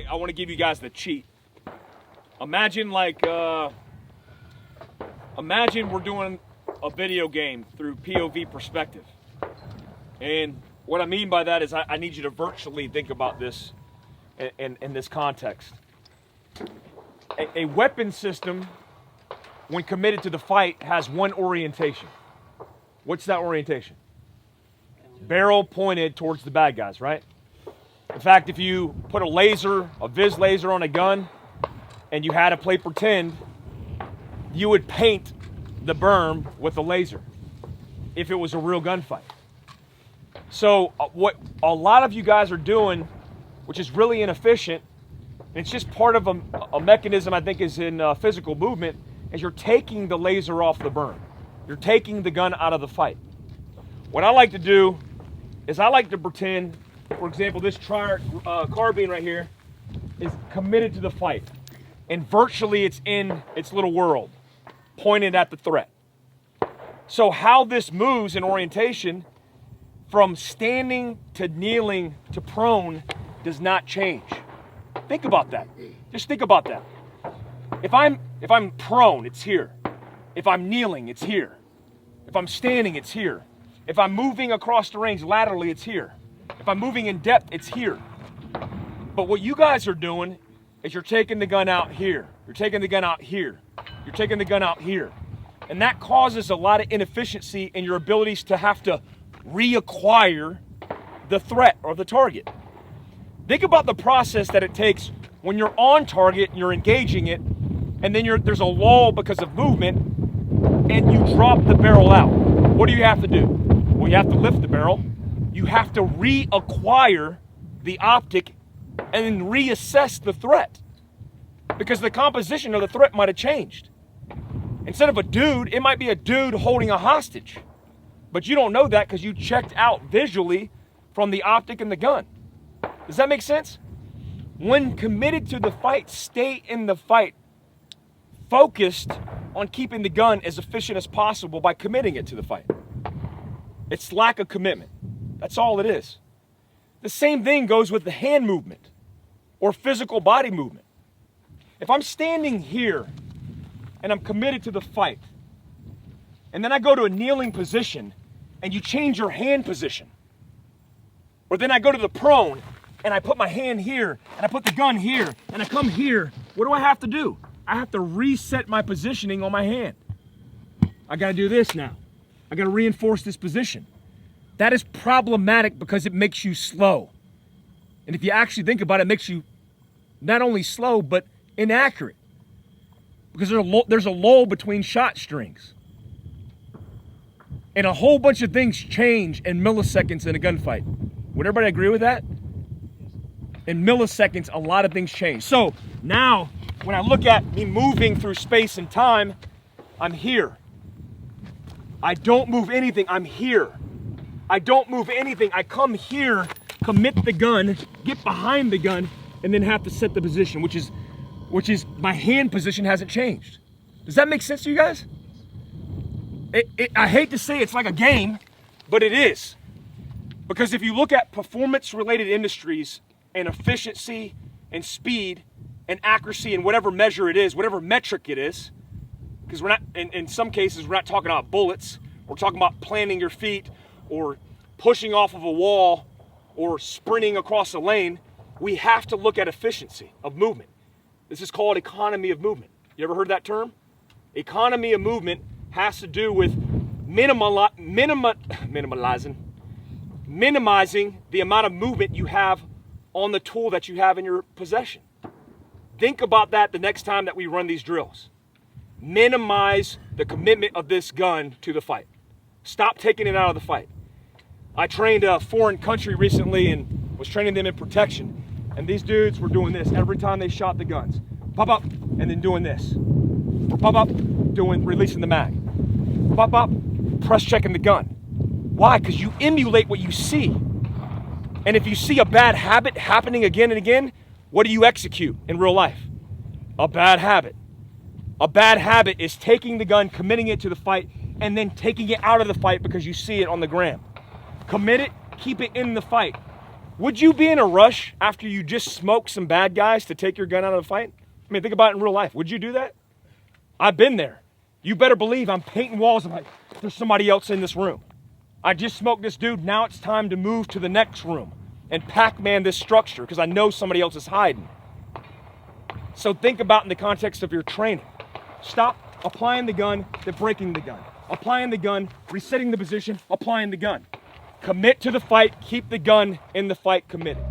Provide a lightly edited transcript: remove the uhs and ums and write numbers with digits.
I want to give you guys the cheat. Imagine imagine we're doing a video game through POV perspective. And what I mean by that is I need you to virtually think about this in this context. A weapon system, when committed to the fight, has one orientation. What's that orientation? Barrel pointed towards the bad guys, right? In fact, if you put a viz laser on a gun, and you had to play pretend, you would paint the berm with a laser if it was a real gunfight. So what a lot of you guys are doing, which is really inefficient, and it's just part of a mechanism I think is in physical movement, is you're taking the laser off the berm. You're taking the gun out of the fight. What I like to do is I like to pretend, for example, this carbine right here is committed to the fight. And virtually it's in its little world, pointed at the threat. So how this moves in orientation from standing to kneeling to prone does not change. Think about that. Just think about that. If I'm prone, it's here. If I'm kneeling, it's here. If I'm standing, it's here. If I'm moving across the range laterally, it's here. If I'm moving in depth, it's here. But what you guys are doing is you're taking the gun out here. You're taking the gun out here. You're taking the gun out here. And that causes a lot of inefficiency in your abilities to have to reacquire the threat or the target. Think about the process that it takes when you're on target and you're engaging it, and then there's a lull because of movement, and you drop the barrel out. What do you have to do? Well, you have to lift the barrel. You have to reacquire the optic and then reassess the threat, because the composition of the threat might have changed. Instead of a dude, it might be a dude holding a hostage, but you don't know that because you checked out visually from the optic and the gun. Does that make sense? When committed to the fight, stay in the fight, focused on keeping the gun as efficient as possible by committing it to the fight. It's lack of commitment. That's all it is. The same thing goes with the hand movement or physical body movement. If I'm standing here and I'm committed to the fight, and then I go to a kneeling position and you change your hand position, or then I go to the prone and I put my hand here and I put the gun here and I come here, what do I have to do? I have to reset my positioning on my hand. I got to do this now. I got to reinforce this position. That is problematic because it makes you slow. And if you actually think about it, it makes you not only slow, but inaccurate. Because there's a lull between shot strings. And a whole bunch of things change in milliseconds in a gunfight. Would everybody agree with that? In milliseconds, a lot of things change. So now, when I look at me moving through space and time, I'm here. I don't move anything, I'm here. I don't move anything, I come here, commit the gun, get behind the gun, and then have to set the position, which is my hand position hasn't changed. Does that make sense to you guys? I hate to say it's like a game, but it is. Because if you look at performance-related industries and efficiency and speed and accuracy and whatever measure it is, whatever metric it is, because we're not, in some cases, we're not talking about bullets, we're talking about planting your feet or pushing off of a wall or sprinting across a lane. We have to look at efficiency of movement. This is called economy of movement. You ever heard that term? Economy of movement has to do with minimizing the amount of movement you have on the tool that you have in your possession. Think about that the next time that we run these drills. Minimize the commitment of this gun to the fight. Stop taking it out of the fight. I trained a foreign country recently and was training them in protection. And these dudes were doing this every time they shot the guns. Pop up, and then doing this. Or pop up, releasing the mag. Pop up, press checking the gun. Why? Because you emulate what you see. And if you see a bad habit happening again and again, what do you execute in real life? A bad habit. A bad habit is taking the gun, committing it to the fight, and then taking it out of the fight because you see it on the gram. Commit it, keep it in the fight. Would you be in a rush after you just smoked some bad guys to take your gun out of the fight? I mean, think about it in real life. Would you do that? I've been there. You better believe I'm painting walls. I'm like, there's somebody else in this room. I just smoked this dude. Now it's time to move to the next room and Pac-Man this structure because I know somebody else is hiding. So think about in the context of your training. Stop applying the gun, then breaking the gun. Applying the gun, resetting the position, applying the gun. Commit to the fight, keep the gun in the fight committed.